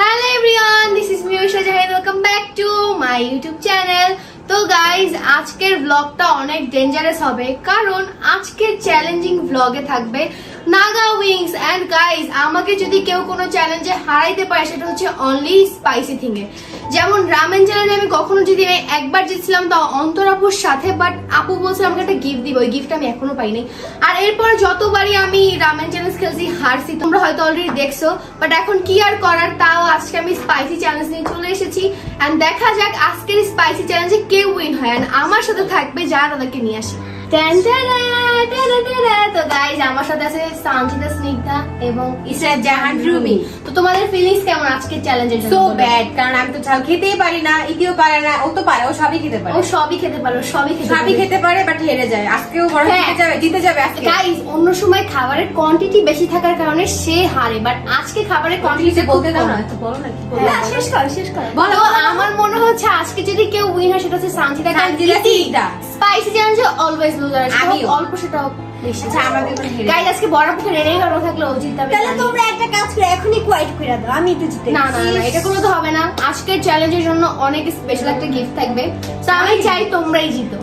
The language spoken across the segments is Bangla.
Hello everyone, this is Miyosha Jahid. Welcome back to my YouTube channel. তো গাইজ আজকের ব্লগটা অনেক ডেঞ্জারাস হবে কারণ আজকের চ্যালেঞ্জিং ব্লগে থাকবে নাগা উইংস। এন্ড গাইজ আমাকে যদি কেউ কোনো চ্যালেঞ্জে হারাইতে পারে সেটা হচ্ছে অনলি স্পাইসি থিংয়ে। যেমন রামেন চ্যালেঞ্জে আমি কখনো যদি একবার জিতছিলাম তাও অন্তরাপুর সাথে, বাট আপু বলছিল আমাকে একটা গিফট দিবে, ওই গিফট আমি এখনো পাইনি। আর এরপর যতবারই আমি রামেন চ্যালেঞ্জ খেলছি হারছি, তোমরা হয়তো অলরেডি দেখছো। বাট এখন কি আর করার, তাও আজকে আমি স্পাইসি চ্যালেঞ্জ নিয়ে চলে এসেছি। এন্ড দেখা যাক আজকের স্পাইসি চ্যালেঞ্জে কে উইন হয়। এন্ড আমার সাথে থাকবে যারা তাদেরকে নিয়ে আসি। তো গাইজ আমার সাথে আছে সানজিদা, স্নিগ্ধা এবং ইসরাত জাহান রুমি। তো তোমাদের ফিলিংস কেমন আজকের চ্যালেঞ্জের জন্য? সো ব্যাড, কারণ আমি তো ঝাল খেতেই পারি না, ইতিও পারে না, ও তো পারে, ও সবই খেতে পারে, ও সবই খেতে পারে, সবই খেতে পারে, বাট হেরে যায়। আজকেও বড় জিতে যাবে আজকে। গাইজ অন্য সময় খাবারের কোয়ান্টিটি বেশি থাকার কারণে সে হারে, বাট আজকে খাবারের কোয়ান্টিটি বলতে দাও না, তো বলো না কি বলবো। না, শেষ কর। বলো। আমার মনে হচ্ছে আজকে যদি কেউ উইন হয় সেটা হচ্ছে সানজিদা। স্পাইসি চ্যালেঞ্জে অলওয়েজ লুজার আছে, অল্প সেটা বেশি। আচ্ছা আমরা দুজন হেরে গাইজ আজকে বড়পুকে রেডি করা থাকলো ও জিতবে। তাহলে তোমরা একটা কাজ করে এখনই কোয়াইট করে দাও, আমি তো জিতে। না, এটা করলে তো হবে না। আজকের চ্যালেঞ্জের জন্য অনেক স্পেশাল একটা গিফট থাকবে, তো আমি চাই তোমরাই জিতো।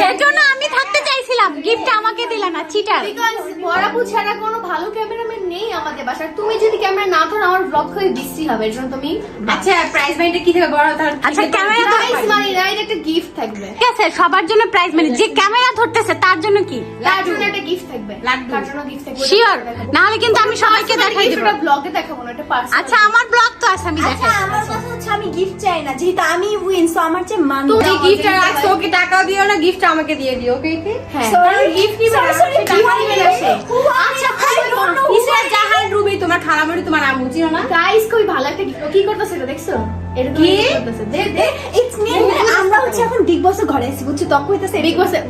এর জন্য আমি থাকতে চাইছিলাম, গিফটটা আমাকে দিলা না, চিটার। বিকজ বড়াপু ছাড়া কোনো ভালো ক্যামেরাম্যান নেই আমাদের বাসায়। তুমি যদি ক্যামেরা না ধরো আমার ব্লগ হয়ে বিশ্রী হবে। এর জন্য তুমি আচ্ছা প্রাইজ মানিটা কি থাকবে বড়? তাহলে আচ্ছা ক্যামেরা প্রাইজ মানি না, এটা একটা গিফট থাকবে। ঠিক আছে, সবার জন্য প্রাইজ মানে যে ক্যামেরা ধরতেছে তার জন্য কি? তার জন্য একটা গিফট থাকবে, লাড্ডু। তার জন্য গিফট থাকবে। শিওর, না হলে কিন্তু আমি সবাইকে দেখাই দেব। এটা ব্লগে দেখাবো না, এটা পার্সোনাল। আচ্ছা আমার ব্লগ তো আছে, আমি আচ্ছা দেখাই। আমার কথা হচ্ছে আমি গিফট চাই না, যেহেতু আমি উইন, সো আমার চেয়ে মান তুমি দাও। গিফট রাখছো, ওকে টাকাও দিও না, গিফট আমাকে দিয়ে দিও, ওকে? হ্যাঁ, Sorry, গিফট নিবে না, sorry, টাকা নিবে না সে। আচ্ছা I don't know. ইসরাত জাহান রুমি তোমার খালামণি, তোমার আম্মু, চিনো না? গাইস খুবই ভালো একটা গিফট। কি করতেছে এটা দেখছো? এটা কি করতেছে? দে It's me. আমরা হচ্ছে এখন বিগ বসের ঘরে আছি, বুঝছো? তখন হইতাছে বিগ বসে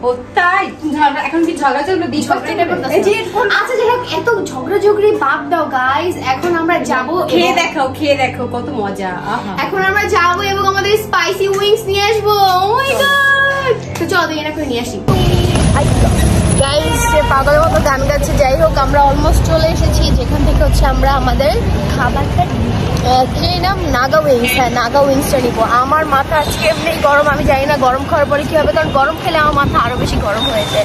ও তাই ঝগড়া, এখন কি ঝগড়া চলবে? বিগ বস এটা করতেছে। আচ্ছা যাই হোক, এত ঝগড়াঝগড়ি বাদ দাও গাইস। এখন আমরা যাব, খেয়ে দেখো কত মজা। আহা এখন আমরা যাব এবং আমাদের স্পাইসি উইংস নিয়ে আসবো। ও মাই গড, তো চলো দিই না করে নিয়ে আসি। গাইস সে পাগলের মতো গান গাচ্ছে। যাই হোক আমরা অলমোস্ট চলে এসেছি, যেখান থেকে হচ্ছে আমরা আমাদের খাবারটা খেয়ে নাম নাগা উইংস। হ্যাঁ, নাগা উইংসটা নিবো। আমার মাথা আজকে এমনি গরম, আমি জানি না গরম খাওয়ার পরে কি হবে, কারণ গরম খেলে আমার মাথা আরো বেশি গরম হয়েছে।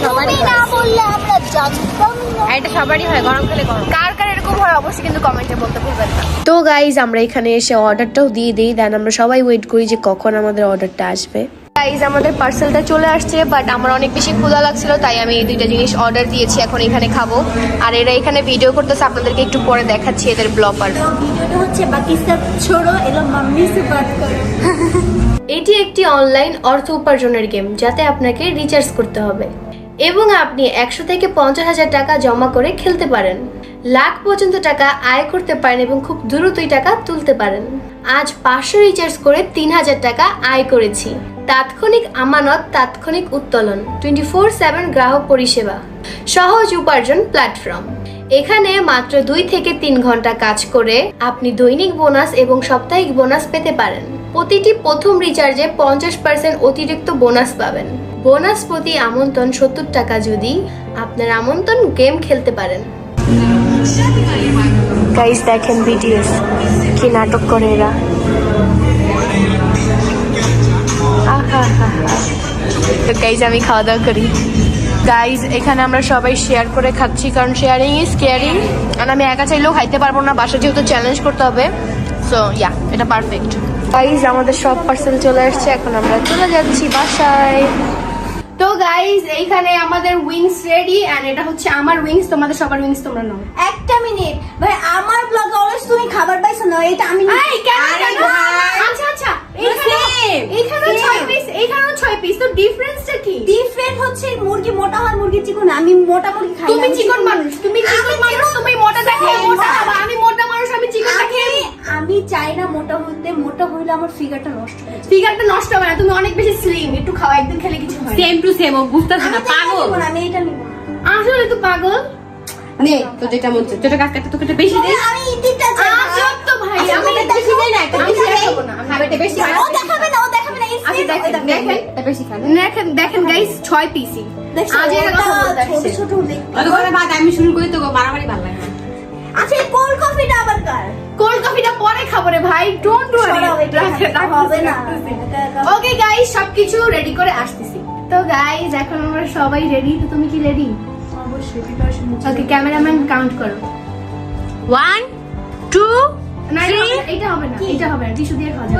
সবারই না বললে আমরা জানতাম না। এটা সবারই হয়, গরম খেলে গরম। কার কার এরকম হয় অবশ্যই কিন্তু কমেন্টে বলতে ভুলবেন না। তো গাইজ আমরা এখানে এসে অর্ডারটাও দিয়ে দিই, দেন আমরা সবাই ওয়েট করি যে কখন আমাদের অর্ডারটা আসবে। গাইজ আমাদের পার্সেলটা চলে আসছে, বাট আমার অনেক বেশি ক্ষুধা লাগছিল তাই আমি এই দুইটা জিনিস অর্ডার দিয়েছি, এখন এখানে খাবো। আর এরা এখানে ভিডিও করতেছে, আপনাদেরকে একটু পরে দেখাচ্ছি এদের ব্লগার। ভিডিওটা হচ্ছে বাকি সব ছোড়ো, এলো মাম্মি সে বাত করো। এটি একটি অনলাইন অর্থ উপার্জনের গেম, যাতে আপনাকে রিচার্জ করতে হবে এবং আপনি 100 থেকে 50,000 টাকা জমা করে খেলতে পারেন। লাখ পর্যন্ত টাকা আয় করতে পারেন এবং খুব দ্রুতই টাকা তুলতে পারেন। আজ 500 রিচার্জ করে 3000 টাকা আয় করেছি। তাৎক্ষণিক আমানত, তাৎক্ষণিক উত্তোলন, 24/7 গ্রাহক পরিষেবা, সহজ উপার্জন প্ল্যাটফর্ম। এখানে মাত্র 2 থেকে 3 ঘন্টা কাজ করে আপনি দৈনিক বোনাস এবং সাপ্তাহিক বোনাস পেতে পারেন। প্রতিটি প্রথম রিচার্জে 50% অতিরিক্ত বোনাস পাবেন। বোনাস প্রতি আমন্ত্রণ 70 টাকা যদি আপনার আমন্ত্রণ গেম খেলতে পারেন। গাইস দেখেন ভিডিওস কি নাটক করে এরা। তো গাইস আমি খাওয়া দাওয়া করি। গাইস এখানে আমরা সবাই শেয়ার করে খাচ্ছি, কারণ শেয়ারিং ইজ কেয়ারিং। আর আমি একা চাইলেও খাইতে পারবো না, বাসা যেহেতু চ্যালেঞ্জ করতে হবে। সো ইয়া, এটা পারফেক্ট। গাইস আমাদের সব পার্সেল চলে আসছে, এখন আমরা চলে যাচ্ছি বাসায়। তো গাইস এইখানে আমাদের উইংস রেডি, এন্ড এটা হচ্ছে আমার উইংস, তোমাদের সবার উইংস তোমরা নাও। একটা মিনিট ভাই, আমার ব্লগে অলওয়েজ তুমি খাবার পাইছো না, এটা আমি এই কেন আচ্ছা এইখানে 6 পিস, এইখানে 6 পিস, তো ডিফারেন্সটা কি? ডিফারেন্ট হচ্ছে মুরগি মোটা হয়, মুরগি চিকন। আমি মোটা মুরগি খাই না। তুমি চিকন মানুষ, তুমি মোটা দেখে মোটা হবে। আমি মোটা মানুষ, আমি চিকন দেখে। আমি চাই না মোটা হইতে, মোটা হইলে আমার ফিগারটা নষ্ট হয়ে যায়। ফিগারটা নষ্ট হবে না, তুমি অনেক বেশি স্লিম। একটু খাও, একদিন খেলে কিছু হয় না। সেম টু সেম, ও বুঝতাছ না, পাগল। আমি এটা নিব না। আসলে তো পাগল। নে তো যেটা মন চায়, যেটা কাজ করতে তোকে একটু বেশি দে। আমি ইতিটা চাই না। আজব তো ভাই, আচ্ছা, আমি এটা বেশি দেই না, একটা আমি বেশি দেই। খাবো না। আমি এটা বেশি ও দেখাবে না, ও দেখাবে না। আচ্ছা দেখেন এটা বেশি খান। দেখেন গাইস 6 পিসই। আজ এর কথা বলতে ছোট আসছে। ছোট দেখতে। অত করে বাদ আমি শুরু করি তো মারামারি ভালো লাগে। আচ্ছা এই কোল্ড কফিটা আবার কার? কোল্ড খাবো রে ভাই, ডোন্ট সরাও, এটা হবে না। ওকে গাইস, সবকিছু রেডি করে আসতেছি। তো গাইস এখন আমরা সবাই রেডি, তো তুমি কি রেডি? অবশ্যই প্রিপারেশন ওকে ক্যামেরাম্যান কাউন্ট করো। 1 2 না এটা হবে না, এটা হবে না, টিস্যু দিয়ে খাওয়া যাবে।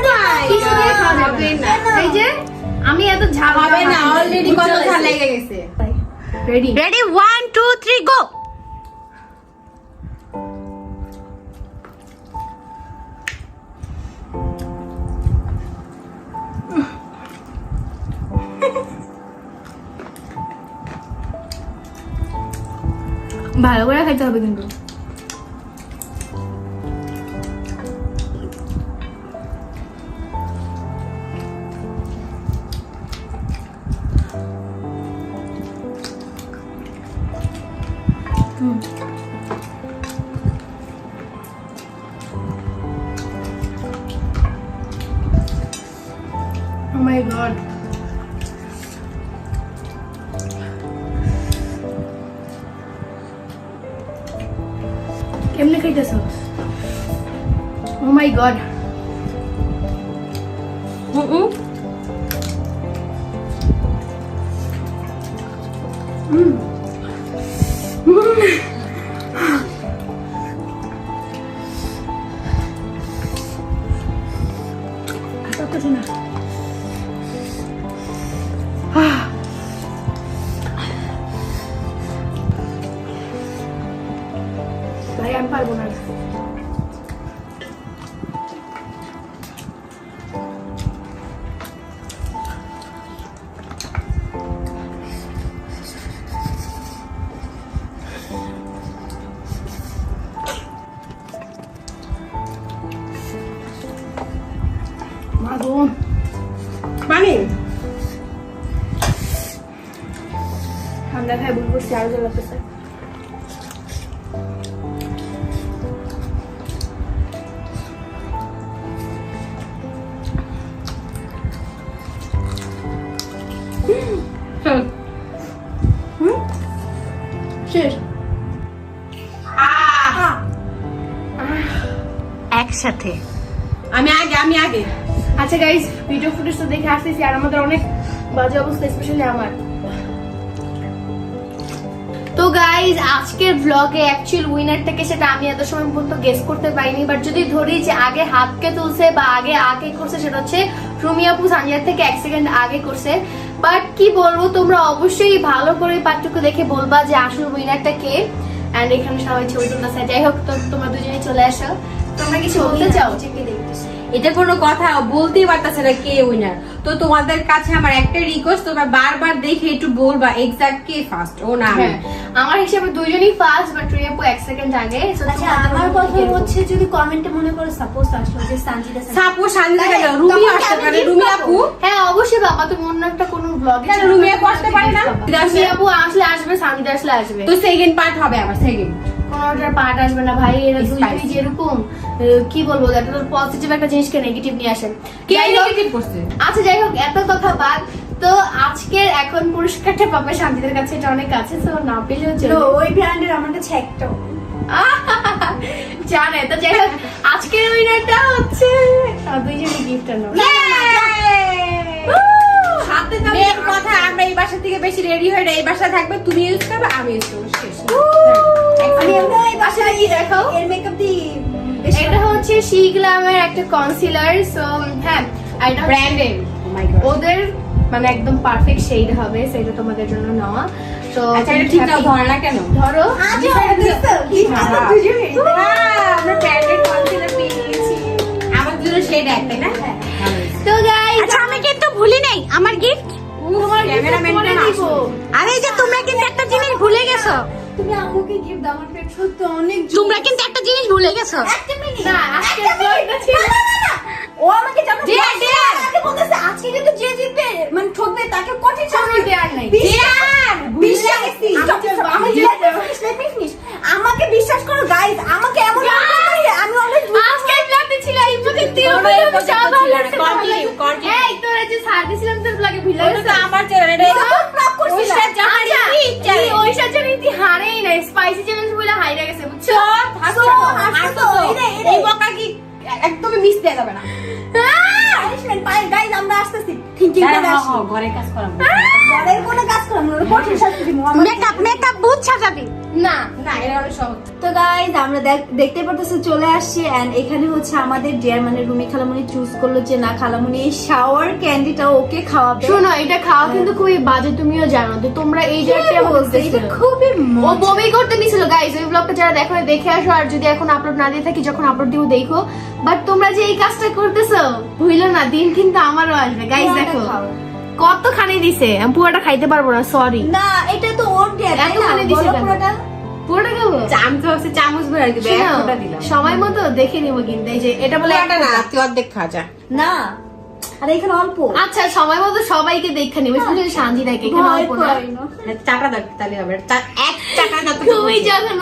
ভাই টিস্যু দিয়ে খাওয়া যাবে না। এই যে আমি এত ঝাল হবে না, অলরেডি কত ঝাল লেগে গেছে। রেডি রেডি 1 2 3 গো। ভালো করে খাইতে হবে কিন্তু। Oh my god. কেমনে খাইতেছ? Oh my god. আচ্ছা কিছু না। ভাই আমি পারবো না। মাগো মানে ঠান্ডা খাই ভুল করছি, আরো জ্বালাতেছে। শেষ। একসাথে আমি আগে আচ্ছা গাইস, ভিডিও ফুটেজ তো দেখে আসতেছি আর আমাদের অনেক বাজে অবস্থা, স্পেশালি আমার। তো গাইজ আজকের ব্লগে অ্যাকচুয়াল উইনারটাকে সেটা আমি এত সময় পর্যন্ত গেস করতে পারিনি, বাট যদি ধরি যে আগে হাতকে তুলছে বা আগে করছে, সেটা হচ্ছে রুমি আপু সানজিদার থেকে 1 সেকেন্ড আগে করছে। বাট কি বলবো, তোমরা অবশ্যই ভালো করে পার্টটুকু দেখে বলবা যে আসল উইনারটা কে। এন্ড এখানে সবাই ছবি তুলতেছে। যাই হোক, তো তোমরা দুজনেই চলে আসো। তোমরা কিছু বলতে চাও? এটা কোনো কথা বলতেই পারতাছে না কে উইনার। তো তোমাদের কাছে আমার একটা রিকোয়েস্ট, তোমরা বারবার দেখে একটু বলবা এক্সাক্ট কে ফার্স্ট, ও না আমি। হ্যাঁ, আমার হিসেবে দুজনেই ফার্স্ট, বাট রুমি আপু 1 সেকেন্ড আগে। So আচ্ছা তোমাদের আমার মধ্যে কথা কে বলবো? হচ্ছে যদি কমেন্টে মনে করে সাপোজ আসলো যে সানজিদা সাপোজ সানজিদা কেন, রুমি তখন কি আসতে আমি পারে, gift রুমি পাবো? আপু। হ্যাঁ অবশ্যই বাবা, তুমি অন্য একটা কোনো ব্লগে কেন রুমি আপু আসতে পারে না? রুমি আপু আসলে আসবে, সানজিদা আসলে আসবে। তো সেকেন্ড পার্ট হবে আবার, সেকেন্ড কোনোটার পার্ট আসবে না ভাই, এরা দুই Spicy. যেরকম কি বলবো, একটা পজিটিভ একটা জিনিসকে নেগেটিভ নিয়ে আসেন। কে যাই হোক, নেগেটিভ করছে? আচ্ছা যাই হোক, এত কথা বাদ। তো আজকের এখন পুরস্কারটা পাবে সানজিদার কাছে, এটা অনেক কাছে, তো না পেলেও চলবে। ওই ব্র্যান্ডের আমার কাছে একটাও জানে তো। যাই হোক, আজকের উইনারটা হচ্ছে দুইজনই গিফট আনো। সাথে তো মেন কথা, আমরা এই বাসা থেকে বেশি রেডি হয়ে এই বাসা থাকবে, তুমি ইউজ করবে, আমি ইউজ করবো, শেষ। আমি এমনি এই বাসায় দেখো, এর মেকআপ দিয়ে এটা হচ্ছে শি গ্ল্যামের একটা কনসিলার। সো হ্যাঁ, এটা ব্র্যান্ডেড, ও মাই গড। ওদের মানে একদম পারফেক্ট শেড হবে, সেটা তোমাদের জন্য নেওয়া। তো আচ্ছা এটা ঠিক নাও, ধরে না কেন? ধরো। আজ দুজনেরই আমরা ব্র্যান্ডেড কনসিলার পেয়ে নিয়েছি, আমার দুটো শেড এক, তাই না? তো গাইস, আচ্ছা আমি কিন্তু ভুলি নাই আমার গিফট। তোমার ক্যামেরাম্যানটা ক্যামেরাম্যানটা আসো। আরে এই যে তোমরা কিন্তু একটা জিনিস ভুলে গেছো, তুমি আমাকে গিফট দাও, আমার পেট সত্যি অনেক তোমরা কিন্তু একটা জিনিস ভুলে গেছো। একটা মিনিট না, আজকের ব্লগটা ছিল ও আমাকে জানো আগে বলতেছে আজকে কিন্তু যে জিতবে মানে ঠকবে তাকে কঠিন শাস্তি দেয়ার নাই। বিশ্বাস আমাকে বিশ্বাস করো গাইস, আমাকে এমন লাগছে আমি অনেক আজকের ব্লগটা ছিল এই পর্যন্ত। তোমরা এই পর্যন্ত ছিল না, continue, continue। এই তোরা যে সার দিছিলাম তোর ব্লগে ভুলে ওটা তো গেছিস। আমার চ্যানেল, এটা ফ্লপ করছিলাম। ওইসব জামার আচ্ছা, ইতি চ্যানেল। এই ওইটার রীতি হারেই নাই, স্পাইসি চ্যালেঞ্জ বলে হাইরা গেছে, বুঝছো? হাসছো তো, হাসছো হাসছো তো, তো। এটাই। এই বকা কি দেয়া যাবে না পানিশমেন্ট পাই গাইস আমরা আসতেছি থিংকিং করে আসি ঘরে কাজ করাম ঘরের কোনো কাজ করব না কঠিন শাস্তি দিব মেকআপ বুঝ সাজাবি না না এটা অনেক সহজ তো গাইস আমরা দেখতে পারতেছি চলে আসছি এন্ড এখানে হচ্ছে আমাদের ডিয়ার মানে রুমি খালামণি চুজ করলো যে না খালামণি এই শাওয়ার ক্যান্ডিটা ওকে খাওয়াবে শোনো এটা খাওয়া কিন্তু খুবই বাজে, তুমিও জানো তো তোমরা এই জায়গাটা এটা বলতেছিলে খুবই ও মজা। বমি করতে নিছিল গাইস, ওই ব্লগটা যারা দেখো দেখে আসো, আর যদি এখন আপলোড না দিয়ে থাকি যখন আপলোড দিব দেখো। বাট তোমরা যে এই কাজটা করতেছো ভুলো না, দিন কিন্তু আমারও আসবে গাইস। পুরোটা দেখো খাও। কতখানি দিছে, আমি পুরোটা খাইতে পারবো না, সরি। না এটা তো ওর ডিয়ার তাই না এতখানি দিছে বলো কেন? পুরোটা পুরোটা খাবো? আমি তো ভাবছি চামচ ভরে আর কি শোনো, এক ফোঁটা দিলাম সময় মতো দেখে নিবো কিন্তু এই যে এটা বলে পুরাটা না তুই অর্ধেক খা যা না আর এখানে অল্প আচ্ছা সময় মতো সবাইকে দেখে নিবে, শুধু শান্তি থাকে এখানে ভয় অল্প না। পাই না। চাটা দেখ তাহলে হবে এক চাটা যত খুবই যখন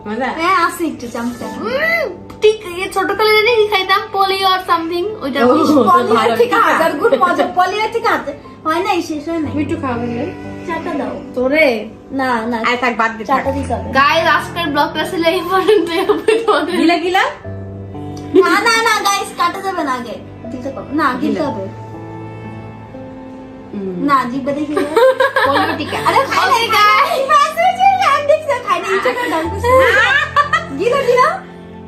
মজা হ্যাঁ আছে একটু চামচা ঠিক ছোট কালে জানি কি খাইতাম, পলি অর সামথিং, ওইটা ও। পলিয়ার ভালো, থেকে ঠিক আছে। হাজার গুণ মজা পলিয়ার থেকে হাজার হয় নাই শেষ হয় নাই একটু খাওয়া হবে চাটা দাও তোরে না না আয় থাক বাদ দে থাক চাটা দিতে হবে গাইস আজকের ব্লগটা ছিল ইম্পর্টেন্ট গিলা গিলা না না না গাইস কাটা যাবে না আগে দিতে কর না গিলতে হবে না জিব্বা দেখি পলিটিকা আরে খাই না গাইস ফাসে চলে আমি দেখছি খাই না ইচ্ছা করে ডাল করছি গিলা গিলা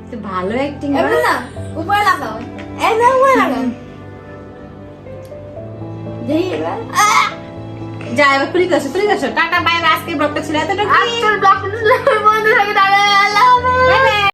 তুই ভালো অ্যাক্টিং এমন না উপরে লাগাও এই না উপরে লাগাও দেই এবার যা এবার খুলি কাছে টাটা বাই বাই আজকে ব্লগটা ছিল এতটুকু আজকের ব্লগটা বন্ধ থাকে, তাহলে আল্লাহ হাফেজ।